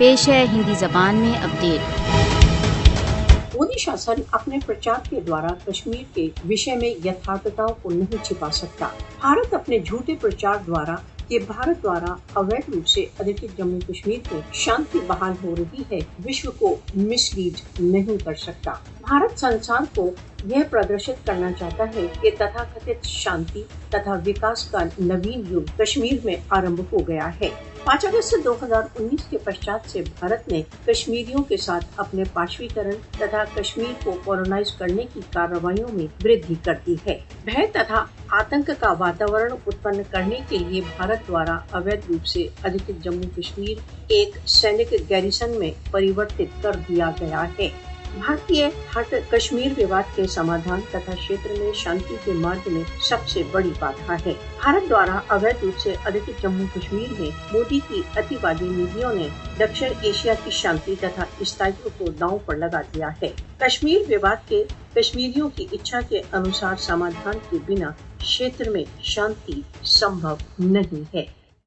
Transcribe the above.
पेश है हिंदी जबान में अपडेट। मोदी शासन अपने प्रचार के द्वारा कश्मीर के विषय में यथार्थताओं को नहीं छिपा सकता। भारत अपने झूठे प्रचार द्वारा कि भारत द्वारा अवैध रूप से अधिकृत जम्मू कश्मीर में शांति बहाल हो रही है, विश्व को मिसलीड नहीं कर सकता। भारत संसार को यह प्रदर्शित करना चाहता है कि तथाकथित शांति तथा विकास का नवीन युग कश्मीर में आरंभ हो गया है। 5 अगस्त 2019 के पश्चात से भारत ने कश्मीरियों के साथ अपने पाशवीकरण तथा कश्मीर को कॉलोनाइज करने की कार्रवाइयों में वृद्धि कर दी है। भय तथा आतंक का वातावरण उत्पन्न करने के लिए भारत द्वारा अवैध रूप से अधिकृत जम्मू कश्मीर एक सैनिक गैरिसन में परिवर्तित कर दिया गया है। भारतीय हट कश्मीर विवाद के समाधान तथा क्षेत्र में शांति के मार्ग में सबसे बड़ी बाधा है। भारत द्वारा अवैध रूप से अधिकृत जम्मू कश्मीर में मोदी की अतिवादी नीतियों ने दक्षिण एशिया की शांति तथा स्थायित्व को दांव पर लगा दिया है। कश्मीर विवाद के कश्मीरियों की इच्छा के अनुसार समाधान के बिना क्षेत्र में शांति संभव नहीं है।